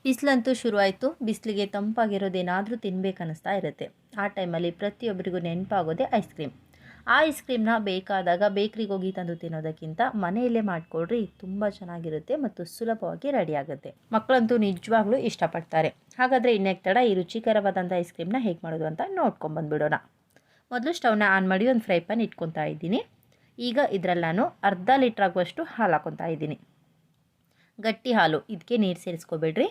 ಬಿಸಿಲಂತೂ ಶುರುವಾಯಿತು. ಬಿಸಿಲಿಗೆ ತಂಪಾಗಿರೋದೇನಾದರೂ ತಿನ್ನಬೇಕನ್ನಿಸ್ತಾ ಇರುತ್ತೆ. ಆ ಟೈಮಲ್ಲಿ ಪ್ರತಿಯೊಬ್ಬರಿಗೂ ನೆನಪಾಗೋದೇ ಐಸ್ ಕ್ರೀಮ್. ಆ ಐಸ್ ಕ್ರೀಮ್ನ ಬೇಕಾದಾಗ ಬೇಕ್ರಿಗೆ ಹೋಗಿ ತಂದು ತಿನ್ನೋದಕ್ಕಿಂತ ಮನೆಯಲ್ಲೇ ಮಾಡಿಕೊಡ್ರಿ, ತುಂಬ ಚೆನ್ನಾಗಿರುತ್ತೆ ಮತ್ತು ಸುಲಭವಾಗಿ ರೆಡಿ ಆಗುತ್ತೆ. ಮಕ್ಕಳಂತೂ ನಿಜವಾಗ್ಲೂ ಇಷ್ಟಪಡ್ತಾರೆ. ಹಾಗಾದರೆ ಇನ್ನೇಕೆ ತಡ, ಈ ರುಚಿಕರವಾದಂಥ ಐಸ್ ಕ್ರೀಮ್ನ ಹೇಗೆ ಮಾಡೋದು ಅಂತ ನೋಡ್ಕೊಂಬಂದುಬಿಡೋಣ. ಮೊದಲು ಸ್ಟವ್ನ ಆನ್ ಮಾಡಿ ಒಂದು ಫ್ರೈ ಪ್ಯಾನ್ ಇಟ್ಕೊತಾ ಇದ್ದೀನಿ. ಈಗ ಇದರಲ್ಲಿ ನಾನು ಅರ್ಧ ಲೀಟ್ರ್ ಆಗುವಷ್ಟು ಹಾಲು ಹಾಕ್ಕೊತಾ ಇದ್ದೀನಿ. ಗಟ್ಟಿ ಹಾಲು, ಇದಕ್ಕೆ ನೀರು ಸೇರಿಸ್ಕೋಬೇಡ್ರಿ.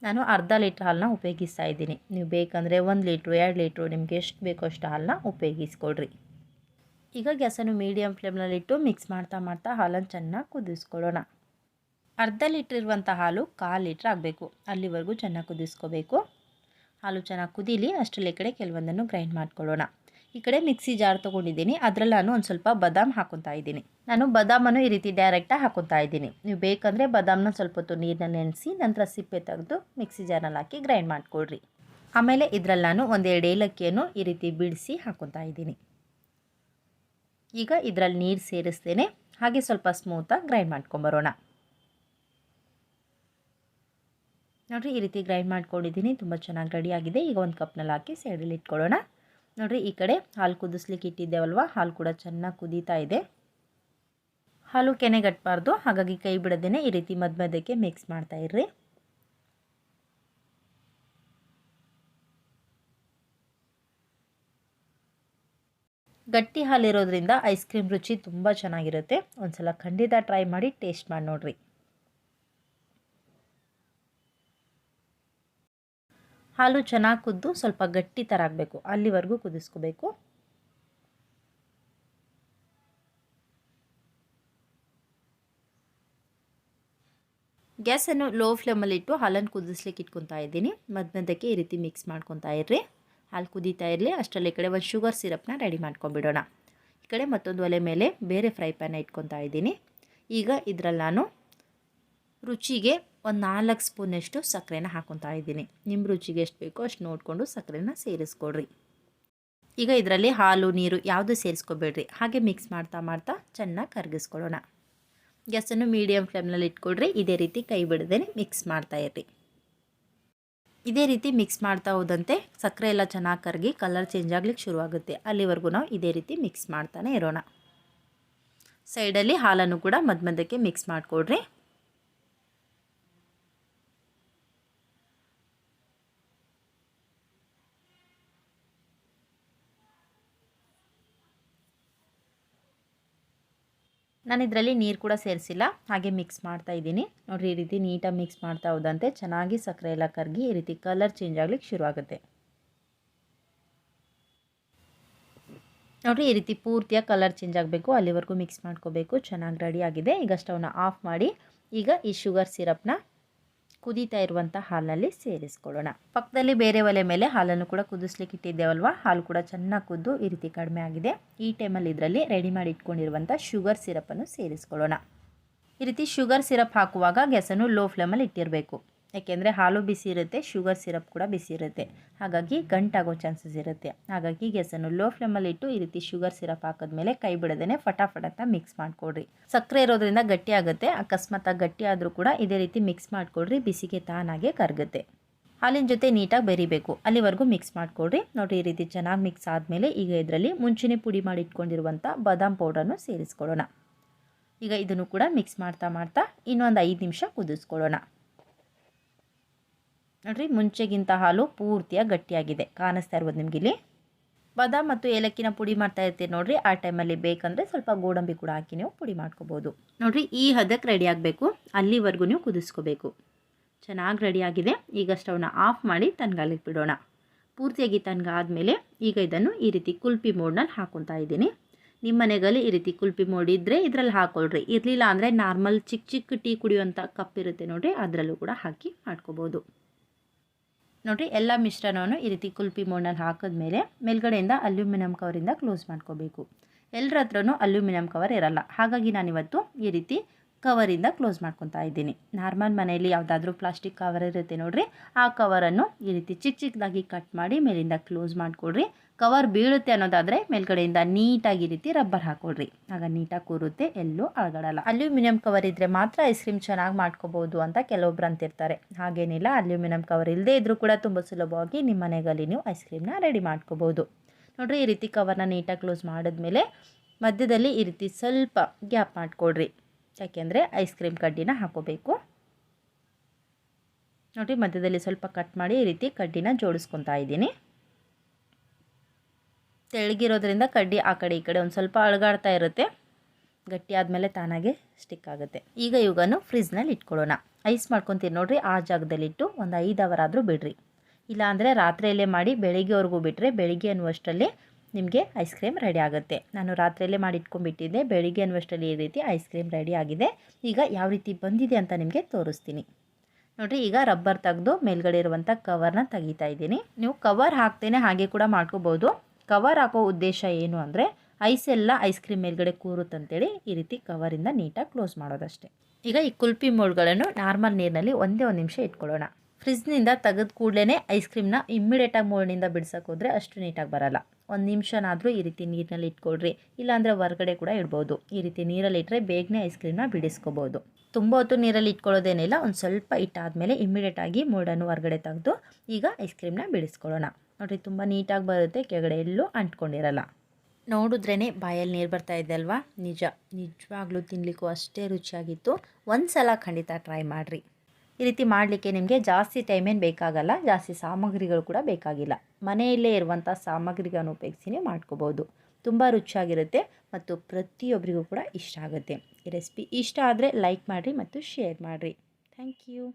ನಾನು ಅರ್ಧ ಲೀಟ್ರ್ ಹಾಲನ್ನ ಉಪಯೋಗಿಸ್ತಾ ಇದ್ದೀನಿ. ನೀವು ಬೇಕಂದರೆ 1 ಲೀಟ್ರು 2 ಲೀಟ್ರು ನಿಮಗೆ ಎಷ್ಟು ಬೇಕೋ ಅಷ್ಟು ಹಾಲನ್ನ ಉಪಯೋಗಿಸ್ಕೊಳ್ರಿ. ಈಗ ಗ್ಯಾಸನ್ನು ಮೀಡಿಯಮ್ ಫ್ಲೇಮ್ನಲ್ಲಿಟ್ಟು ಮಿಕ್ಸ್ ಮಾಡ್ತಾ ಹಾಲನ್ನು ಚೆನ್ನಾಗಿ ಕುದಿಸ್ಕೊಳ್ಳೋಣ. ಅರ್ಧ ಲೀಟ್ರ್ ಇರುವಂಥ ಹಾಲು 1/4 ಲೀಟ್ರ್ ಆಗಬೇಕು. ಅಲ್ಲಿವರೆಗೂ ಚೆನ್ನಾಗಿ ಕುದಿಸ್ಕೋಬೇಕು. ಹಾಲು ಚೆನ್ನಾಗಿ ಕುದೀಲಿ, ಅಷ್ಟರಲ್ಲಿ ಕಡೆ ಕೆಲವೊಂದನ್ನು ಗ್ರೈಂಡ್ ಮಾಡ್ಕೊಳ್ಳೋಣ. ಈ ಕಡೆ ಮಿಕ್ಸಿ ಜಾರ್ ತೊಗೊಂಡಿದ್ದೀನಿ. ಅದರಲ್ಲಿ ನಾನು ಒಂದು ಸ್ವಲ್ಪ ಬಾದಾಮ್ ಹಾಕ್ಕೊತಾ ಇದ್ದೀನಿ. ನಾನು ಬಾದಾಮನ್ನು ಈ ರೀತಿ ಡೈರೆಕ್ಟಾಗಿ ಹಾಕ್ಕೊತಾ ಇದ್ದೀನಿ. ನೀವು ಬೇಕಂದರೆ ಬಾದಾಮನ್ನ ಸ್ವಲ್ಪ ಹೊತ್ತು ನೀರಿನಲ್ಲಿ ನೆನೆಸಿ ನಂತರ ಸಿಪ್ಪೆ ತೆಗೆದು ಮಿಕ್ಸಿ ಜಾರ್ನಲ್ಲಿ ಹಾಕಿ ಗ್ರೈಂಡ್ ಮಾಡಿಕೊಡ್ರಿ. ಆಮೇಲೆ ಇದರಲ್ಲಿ ನಾನು 1-2 ಏಲಕ್ಕಿಯನ್ನು ಈ ರೀತಿ ಬಿಡಿಸಿ ಹಾಕ್ಕೊತಾ ಇದ್ದೀನಿ. ಈಗ ಇದರಲ್ಲಿ ನೀರು ಸೇರಿಸ್ತೇನೆ. ಹಾಗೆ ಸ್ವಲ್ಪ ಸ್ಮೂತಾಗಿ ಗ್ರೈಂಡ್ ಮಾಡ್ಕೊಂಬರೋಣ. ನೋಡಿರಿ, ಈ ರೀತಿ ಗ್ರೈಂಡ್ ಮಾಡ್ಕೊಂಡಿದ್ದೀನಿ. ತುಂಬ ಚೆನ್ನಾಗಿ ರೆಡಿಯಾಗಿದೆ. ಈಗ ಒಂದು ಕಪ್ನಲ್ಲಿ ಹಾಕಿ ಸೈಡಲ್ಲಿ ಇಟ್ಕೊಳ್ಳೋಣ. ನೋಡಿರಿ, ಈ ಕಡೆ ಹಾಲು ಕುದಿಸ್ಲಿಕ್ಕೆ ಇಟ್ಟಿದ್ದೇವಲ್ವ, ಹಾಲು ಕೂಡ ಚೆನ್ನಾಗಿ ಕುದೀತಾ ಇದೆ. ಹಾಲು ಕೆನೆಗಟ್ಟಬಾರ್ದು, ಹಾಗಾಗಿ ಕೈ ಬಿಡದೇನೆ ಈ ರೀತಿ ಮಧ್ಯಕ್ಕೆ ಮಿಕ್ಸ್ ಮಾಡ್ತಾ ಇರ್ರಿ. ಗಟ್ಟಿ ಹಾಲಿರೋದ್ರಿಂದ ಐಸ್ ಕ್ರೀಮ್ ರುಚಿ ತುಂಬ ಚೆನ್ನಾಗಿರುತ್ತೆ. ಒಂದ್ಸಲ ಖಂಡಿತ ಟ್ರೈ ಮಾಡಿ ಟೇಸ್ಟ್ ಮಾಡಿ ನೋಡ್ರಿ. ಹಾಲು ಚೆನ್ನಾಗಿ ಕುದ್ದು ಸ್ವಲ್ಪ ಗಟ್ಟಿ ಥರ ಆಗಬೇಕು, ಅಲ್ಲಿವರೆಗೂ ಕುದಿಸ್ಕೋಬೇಕು. ಗ್ಯಾಸನ್ನು ಲೋ ಫ್ಲೇಮಲ್ಲಿಟ್ಟು ಹಾಲನ್ನು ಕುದಿಸ್ಲಿಕ್ಕೆ ಇಟ್ಕೊತಾ ಇದ್ದೀನಿ. ಮಧ್ಯಕ್ಕೆ ಈ ರೀತಿ ಮಿಕ್ಸ್ ಮಾಡ್ಕೊತಾ ಇರ್ರಿ. ಹಾಲು ಕುದೀತಾ ಇರಲಿ, ಅಷ್ಟರಲ್ಲಿ ಕಡೆ ಒಂದು ಶುಗರ್ ಸಿರಪ್ನ ರೆಡಿ ಮಾಡ್ಕೊಂಬಿಡೋಣ. ಈ ಕಡೆ ಮತ್ತೊಂದು ಒಲೆ ಮೇಲೆ ಬೇರೆ ಫ್ರೈ ಪ್ಯಾನ್ ಇಟ್ಕೊತಾ ಇದ್ದೀನಿ. ಈಗ ಇದರಲ್ಲಿ ನಾನು ರುಚಿಗೆ ಒಂದು 4 ಸ್ಪೂನಷ್ಟು ಸಕ್ಕರೆನ ಹಾಕ್ಕೊತಾ ಇದ್ದೀನಿ. ನಿಮ್ಮ ರುಚಿಗೆ ಎಷ್ಟು ಬೇಕೋ ಅಷ್ಟು ನೋಡಿಕೊಂಡು ಸಕ್ಕರೆನ ಸೇರಿಸ್ಕೊಡ್ರಿ. ಈಗ ಇದರಲ್ಲಿ ಹಾಲು ನೀರು ಯಾವುದು ಸೇರಿಸ್ಕೋಬೇಡ್ರಿ. ಹಾಗೆ ಮಿಕ್ಸ್ ಮಾಡ್ತಾ ಚೆನ್ನಾಗಿ ಕರಗಿಸ್ಕೊಳ್ಳೋಣ. ಗ್ಯಾಸನ್ನು ಮೀಡಿಯಮ್ ಫ್ಲೇಮ್ನಲ್ಲಿ ಇಟ್ಕೊಡ್ರಿ. ಇದೇ ರೀತಿ ಕೈ ಬಿಡದೇ ಮಿಕ್ಸ್ ಮಾಡ್ತಾ ಇರ್ರಿ. ಇದೇ ರೀತಿ ಮಿಕ್ಸ್ ಮಾಡ್ತಾ ಹೋದಂತೆ ಸಕ್ಕರೆ ಎಲ್ಲ ಚೆನ್ನಾಗಿ ಕರಗಿ ಕಲರ್ ಚೇಂಜ್ ಆಗ್ಲಿಕ್ಕೆ ಶುರುವಾಗುತ್ತೆ. ಅಲ್ಲಿವರೆಗೂ ನಾವು ಇದೇ ರೀತಿ ಮಿಕ್ಸ್ ಮಾಡ್ತಾನೆ ಇರೋಣ. ಸೈಡಲ್ಲಿ ಹಾಲನ್ನು ಕೂಡ ಮಧ್ಯಕ್ಕೆ ಮಿಕ್ಸ್ ಮಾಡಿಕೊಡ್ರಿ. ನಾನು ಇದರಲ್ಲಿ ನೀರು ಕೂಡ ಸೇರಿಸಿಲ್ಲ, ಹಾಗೆ ಮಿಕ್ಸ್ ಮಾಡ್ತಾ ಇದ್ದೀನಿ. ನೋಡಿರಿ, ಈ ರೀತಿ ನೀಟಾಗಿ ಮಿಕ್ಸ್ ಮಾಡ್ತಾ ಹೋದಂತೆ ಚೆನ್ನಾಗಿ ಸಕ್ಕರೆ ಎಲ್ಲ ಕರಗಿ ಈ ರೀತಿ ಕಲರ್ ಚೇಂಜ್ ಆಗ್ಲಿಕ್ಕೆ ಶುರುವಾಗುತ್ತೆ. ನೋಡಿರಿ, ಈ ರೀತಿ ಪೂರ್ತಿಯಾಗಿ ಕಲರ್ ಚೇಂಜ್ ಆಗಬೇಕು, ಅಲ್ಲಿವರೆಗೂ ಮಿಕ್ಸ್ ಮಾಡ್ಕೋಬೇಕು. ಚೆನ್ನಾಗಿ ರೆಡಿ ಆಗಿದೆ. ಈಗ ಸ್ಟವ್ನ ಆಫ್ ಮಾಡಿ ಈಗ ಈ ಶುಗರ್ ಸಿರಪ್ನ ಕುದೀತಾ ಇರುವಂಥ ಹಾಲಿನಲ್ಲಿ ಸೇರಿಸ್ಕೊಳ್ಳೋಣ. ಪಕ್ಕದಲ್ಲಿ ಬೇರೆ ಒಲೆ ಮೇಲೆ ಹಾಲನ್ನು ಕೂಡ ಕುದಿಸ್ಲಿಕ್ಕೆ ಇಟ್ಟಿದ್ದೇವಲ್ವ, ಹಾಲು ಕೂಡ ಚೆನ್ನಾಗಿ ಕುದ್ದು ಈ ರೀತಿ ಕಡಿಮೆ ಆಗಿದೆ. ಈ ಟೈಮಲ್ಲಿ ಇದರಲ್ಲಿ ರೆಡಿ ಮಾಡಿ ಇಟ್ಕೊಂಡಿರುವಂಥ ಶುಗರ್ ಸಿರಪನ್ನು ಸೇರಿಸ್ಕೊಳ್ಳೋಣ. ಈ ರೀತಿ ಶುಗರ್ ಸಿರಪ್ ಹಾಕುವಾಗ ಗ್ಯಾಸನ್ನು ಲೋ ಫ್ಲೇಮಲ್ಲಿ ಇಟ್ಟಿರಬೇಕು. ಯಾಕೆಂದರೆ ಹಾಲು ಬಿಸಿ ಇರುತ್ತೆ, ಶುಗರ್ ಸಿರಪ್ ಕೂಡ ಬಿಸಿ ಇರುತ್ತೆ, ಹಾಗಾಗಿ ಗಂಟಾಗೋ ಚಾನ್ಸಸ್ ಇರುತ್ತೆ. ಹಾಗಾಗಿ ಗ್ಯಾಸನ್ನು ಲೋ ಫ್ಲೇಮಲ್ಲಿ ಇಟ್ಟು ಈ ರೀತಿ ಶುಗರ್ ಸಿರಪ್ ಹಾಕಿದ್ಮೇಲೆ ಕೈ ಬಿಡದೇ ಫಟಾಫಟ್ ಅಂತ ಮಿಕ್ಸ್ ಮಾಡಿಕೊಡ್ರಿ. ಸಕ್ಕರೆ ಇರೋದ್ರಿಂದ ಗಟ್ಟಿ ಆಗುತ್ತೆ. ಅಕಸ್ಮಾತ್ ಗಟ್ಟಿ ಆದರೂ ಕೂಡ ಇದೇ ರೀತಿ ಮಿಕ್ಸ್ ಮಾಡಿಕೊಡ್ರಿ, ಬಿಸಿಗೆ ತಾನಾಗೆ ಕರಗುತ್ತೆ. ಹಾಲಿನ ಜೊತೆ ನೀಟಾಗಿ ಬೆರಿಬೇಕು, ಅಲ್ಲಿವರೆಗೂ ಮಿಕ್ಸ್ ಮಾಡಿಕೊಡ್ರಿ. ನೋಡಿ, ಈ ರೀತಿ ಚೆನ್ನಾಗಿ ಮಿಕ್ಸ್ ಆದಮೇಲೆ ಈಗ ಇದರಲ್ಲಿ ಮುಂಚೆನೇ ಪುಡಿ ಮಾಡಿ ಇಟ್ಕೊಂಡಿರುವಂಥ ಬಾದಾಮ್ ಪೌಡರನ್ನು ಸೇರಿಸ್ಕೊಳ್ಳೋಣ. ಈಗ ಇದನ್ನು ಕೂಡ ಮಿಕ್ಸ್ ಮಾಡ್ತಾ ಇನ್ನೊಂದು 5 ನಿಮಿಷ ಕುದಿಸ್ಕೊಳ್ಳೋಣ. ನೋಡಿರಿ, ಮುಂಚೆಗಿಂತ ಹಾಲು ಪೂರ್ತಿಯಾಗಿ ಗಟ್ಟಿಯಾಗಿದೆ, ಕಾಣಿಸ್ತಾ ಇರ್ಬೋದು ನಿಮಗಿಲ್ಲಿ. ಬಾದಾಮ್ ಮತ್ತು ಏಲಕ್ಕಿನ ಪುಡಿ ಮಾಡ್ತಾ ಇರ್ತೀರಿ ನೋಡಿರಿ, ಆ ಟೈಮಲ್ಲಿ ಬೇಕಂದರೆ ಸ್ವಲ್ಪ ಗೋಡಂಬಿ ಕೂಡ ಹಾಕಿ ನೀವು ಪುಡಿ ಮಾಡ್ಕೋಬೋದು. ನೋಡಿರಿ, ಈ ಹದಕ್ಕೆ ರೆಡಿ ಆಗಬೇಕು, ಅಲ್ಲಿವರೆಗೂ ನೀವು ಕುದಿಸ್ಕೋಬೇಕು. ಚೆನ್ನಾಗಿ ರೆಡಿಯಾಗಿದೆ. ಈಗ ಸ್ಟವ್ನ ಆಫ್ ಮಾಡಿ ತಣ್ಣಗಾಗಲಿಕ್ಕೆ ಬಿಡೋಣ. ಪೂರ್ತಿಯಾಗಿ ತಣ್ಣಗಾದ್ಮೇಲೆ ಈಗ ಇದನ್ನು ಈ ರೀತಿ ಕುಲ್ಫಿ ಮೋಡ್ನಲ್ಲಿ ಹಾಕ್ಕೊತಾ ಇದ್ದೀನಿ. ನಿಮ್ಮ ಮನೆಯಲ್ಲಿ ಈ ರೀತಿ ಕುಲ್ಫಿ ಮೋಡ್ ಇದ್ದರೆ ಇದರಲ್ಲಿ ಹಾಕ್ಕೊಳ್ರಿ. ಇರಲಿಲ್ಲ ಅಂದರೆ ನಾರ್ಮಲ್ ಚಿಕ್ಕ ಟೀ ಕುಡಿಯುವಂಥ ಕಪ್ ಇರುತ್ತೆ ನೋಡಿರಿ, ಅದರಲ್ಲೂ ಕೂಡ ಹಾಕಿ ಮಾಡ್ಕೋಬೋದು. ನೋಡಿರಿ, ಎಲ್ಲ ಮಿಶ್ರಣವನ್ನು ಈ ರೀತಿ ಕುಲ್ಫಿ ಮೋಡ್ನಲ್ಲಿ ಹಾಕಿದ್ಮೇಲೆ ಮೇಲ್ಗಡೆಯಿಂದ ಅಲ್ಯೂಮಿನಿಯಂ ಕವರಿಂದ ಕ್ಲೋಸ್ ಮಾಡ್ಕೋಬೇಕು. ಎಲ್ಲರ ಹತ್ರನೂ ಅಲ್ಯೂಮಿನಿಯಂ ಕವರ್ ಇರಲ್ಲ, ಹಾಗಾಗಿ ನಾನಿವತ್ತು ಈ ರೀತಿ ಕವರಿಂದ ಕ್ಲೋಸ್ ಮಾಡ್ಕೊತಾ ಇದ್ದೀನಿ. ನಾರ್ಮಲ್ ಮನೆಯಲ್ಲಿ ಯಾವುದಾದ್ರೂ ಪ್ಲಾಸ್ಟಿಕ್ ಕವರ್ ಇರುತ್ತೆ ನೋಡಿರಿ, ಆ ಕವರನ್ನು ಈ ರೀತಿ ಚಿಕ್ಕ ಚಿಕ್ಕದಾಗಿ ಕಟ್ ಮಾಡಿ ಮೇಲಿಂದ ಕ್ಲೋಸ್ ಮಾಡಿಕೊಡ್ರಿ. ಕವರ್ ಬೀಳುತ್ತೆ ಅನ್ನೋದಾದರೆ ಮೇಲ್ಗಡೆಯಿಂದ ನೀಟಾಗಿ ಈ ರೀತಿ ರಬ್ಬರ್ ಹಾಕೊಡ್ರಿ, ಆಗ ನೀಟಾಗಿ ಕೂರುತ್ತೆ, ಎಲ್ಲೂ ಅಳಗಡಲ್ಲ. ಅಲ್ಯೂಮಿನಿಯಂ ಕವರ್ ಇದ್ದರೆ ಮಾತ್ರ ಐಸ್ ಕ್ರೀಮ್ ಚೆನ್ನಾಗಿ ಮಾಡ್ಕೋಬೋದು ಅಂತ ಕೆಲವೊಬ್ರು ಅಂತಿರ್ತಾರೆ. ಹಾಗೇನಿಲ್ಲ, ಅಲ್ಯೂಮಿನಿಯಂ ಕವರ್ ಇಲ್ಲದೇ ಇದ್ದರೂ ಕೂಡ ತುಂಬ ಸುಲಭವಾಗಿ ನಿಮ್ಮ ಮನೆಯಲ್ಲಿ ನೀವು ಐಸ್ ಕ್ರೀಮ್ನ ರೆಡಿ ಮಾಡ್ಕೋಬೋದು. ನೋಡಿರಿ, ಈ ರೀತಿ ಕವರ್ನ ನೀಟಾಗಿ ಕ್ಲೋಸ್ ಮಾಡಿದ್ಮೇಲೆ ಮಧ್ಯದಲ್ಲಿ ಈ ರೀತಿ ಸ್ವಲ್ಪ ಗ್ಯಾಪ್ ಮಾಡಿಕೊಡ್ರಿ, ಯಾಕೆಂದರೆ ಐಸ್ ಕ್ರೀಮ್ ಕಡ್ಡಿನ ಹಾಕೋಬೇಕು. ನೋಡಿ, ಮಧ್ಯದಲ್ಲಿ ಸ್ವಲ್ಪ ಕಟ್ ಮಾಡಿ ಈ ರೀತಿ ಕಡ್ಡಿನ ಜೋಡಿಸ್ಕೊತಾ ಇದ್ದೀನಿ. ತೆಳ್ಳಗಿರೋದ್ರಿಂದ ಕಡ್ಡಿ ಆ ಕಡೆ ಈ ಕಡೆ ಒಂದು ಸ್ವಲ್ಪ ಅಳಗಾಡ್ತಾ ಇರುತ್ತೆ, ಗಟ್ಟಿ ಆದಮೇಲೆ ತಾನಾಗೆ ಸ್ಟಿಕ್ ಆಗುತ್ತೆ. ಈಗ ಇವಾಗನು ಫ್ರಿಜ್ನಲ್ಲಿ ಇಟ್ಕೊಳ್ಳೋಣ. ಐಸ್ ಮಾಡ್ಕೊತೀರಿ ನೋಡಿರಿ, ಆ ಜಾಗದಲ್ಲಿಟ್ಟು ಒಂದು 5 ಅವರ್ ಆದರೂ ಬಿಡ್ರಿ. ಇಲ್ಲಾಂದರೆ ರಾತ್ರಿಯಲ್ಲೇ ಮಾಡಿ ಬೆಳಿಗ್ಗೆವರೆಗೂ ಬಿಟ್ಟರೆ ಬೆಳಿಗ್ಗೆ ಅನ್ನುವಷ್ಟರಲ್ಲಿ ನಿಮಗೆ ಐಸ್ ಕ್ರೀಮ್ ರೆಡಿ ಆಗುತ್ತೆ. ನಾನು ರಾತ್ರಿಯಲ್ಲೇ ಮಾಡಿ ಇಟ್ಕೊಂಡ್ಬಿಟ್ಟಿದ್ದೆ, ಬೆಳಿಗ್ಗೆ ಅನ್ನುವಷ್ಟರಲ್ಲಿ ಈ ರೀತಿ ಐಸ್ ಕ್ರೀಮ್ ರೆಡಿ ಆಗಿದೆ. ಈಗ ಯಾವ ರೀತಿ ಬಂದಿದೆ ಅಂತ ನಿಮಗೆ ತೋರಿಸ್ತೀನಿ ನೋಡಿರಿ. ಈಗ ರಬ್ಬರ್ ತೆಗೆದು ಮೇಲ್ಗಡೆ ಇರುವಂಥ ಕವರ್ನ ತೆಗಿತಾ ಇದ್ದೀನಿ. ನೀವು ಕವರ್ ಹಾಕ್ತೇನೆ ಹಾಗೆ ಕೂಡ ಮಾಡ್ಕೋಬೋದು. ಕವರ್ ಹಾಕೋ ಉದ್ದೇಶ ಏನು ಅಂದರೆ ಐಸ್ ಎಲ್ಲ ಐಸ್ ಕ್ರೀಮ್ ಮೇಲ್ಗಡೆ ಕೂರುತ್ತಂತೇಳಿ ಈ ರೀತಿ ಕವರಿಂದ ನೀಟಾಗಿ ಕ್ಲೋಸ್ ಮಾಡೋದಷ್ಟೇ. ಈಗ ಈ ಕುಲ್ಫಿ ಮೋಲ್ಡ್ಗಳನ್ನು ನಾರ್ಮಲ್ ನೀರಿನಲ್ಲಿ ಒಂದೇ ಒಂದು ನಿಮಿಷ ಇಟ್ಕೊಳ್ಳೋಣ. ಫ್ರಿಜ್ನಿಂದ ತೆಗೆದ ಕೂಡಲೇ ಐಸ್ ಕ್ರೀಮ್ನ ಇಮ್ಮಿಡಿಯೇಟಾಗಿ ಮೋಲ್ಡ್ನಿಂದ ಬಿಡ್ಸೋಕೆ ಹೋದರೆ ಅಷ್ಟು ನೀಟಾಗಿ ಬರಲ್ಲ. ಒಂದು ನಿಮಿಷನಾದರೂ ಈ ರೀತಿ ನೀರಿನಲ್ಲಿ ಇಟ್ಕೊಳ್ರಿ, ಇಲ್ಲಾಂದರೆ ಹೊರಗಡೆ ಕೂಡ ಇಡ್ಬೋದು. ಈ ರೀತಿ ನೀರಲ್ಲಿ ಇಟ್ಟರೆ ಬೇಗನೆ ಐಸ್ ಕ್ರೀಮ್ನ ಬಿಡಿಸ್ಕೋಬೋದು. ತುಂಬ ಹೊತ್ತು ನೀರಲ್ಲಿ ಇಟ್ಕೊಳ್ಳೋದೇನಿಲ್ಲ, ಒಂದು ಸ್ವಲ್ಪ ಇಟ್ಟಾದಮೇಲೆ ಇಮ್ಮಿಡಿಯೇಟಾಗಿ ಮೋಲ್ಡನ್ನು ಹೊರಗಡೆ ತೆಗೆದು ಈಗ ಐಸ್ ಕ್ರೀಮ್ನ ಬಿಡಿಸ್ಕೊಳ್ಳೋಣ. ನೋಡಿರಿ, ತುಂಬ ನೀಟಾಗಿ ಬರುತ್ತೆ, ಕೆಳಗಡೆ ಎಲ್ಲೂ ಅಂಟ್ಕೊಂಡಿರಲ್ಲ. ನೋಡಿದ್ರೇ ಬಾಯಲ್ಲಿ ನೀರು ಬರ್ತಾ ಇದೆ ಅಲ್ವಾ? ನಿಜವಾಗ್ಲೂ ತಿನ್ನಲಿಕ್ಕೂ ಅಷ್ಟೇ ರುಚಿಯಾಗಿತ್ತು. ಒಂದು ಸಲ ಖಂಡಿತ ಟ್ರೈ ಮಾಡಿರಿ. ಈ ರೀತಿ ಮಾಡಲಿಕ್ಕೆ ನಿಮಗೆ ಜಾಸ್ತಿ ಟೈಮೇನು ಬೇಕಾಗಲ್ಲ, ಜಾಸ್ತಿ ಸಾಮಗ್ರಿಗಳು ಕೂಡ ಬೇಕಾಗಿಲ್ಲ. ಮನೆಯಲ್ಲೇ ಇರುವಂಥ ಸಾಮಗ್ರಿಗಳನ್ನು ಉಪಯೋಗಿಸಿನೇ ಮಾಡ್ಕೋಬೋದು. ತುಂಬ ರುಚಿಯಾಗಿರುತ್ತೆ ಮತ್ತು ಪ್ರತಿಯೊಬ್ಬರಿಗೂ ಕೂಡ ಇಷ್ಟ ಆಗುತ್ತೆ. ಈ ರೆಸಿಪಿ ಇಷ್ಟ ಆದರೆ ಲೈಕ್ ಮಾಡಿರಿ ಮತ್ತು ಶೇರ್ ಮಾಡಿರಿ. Thank you.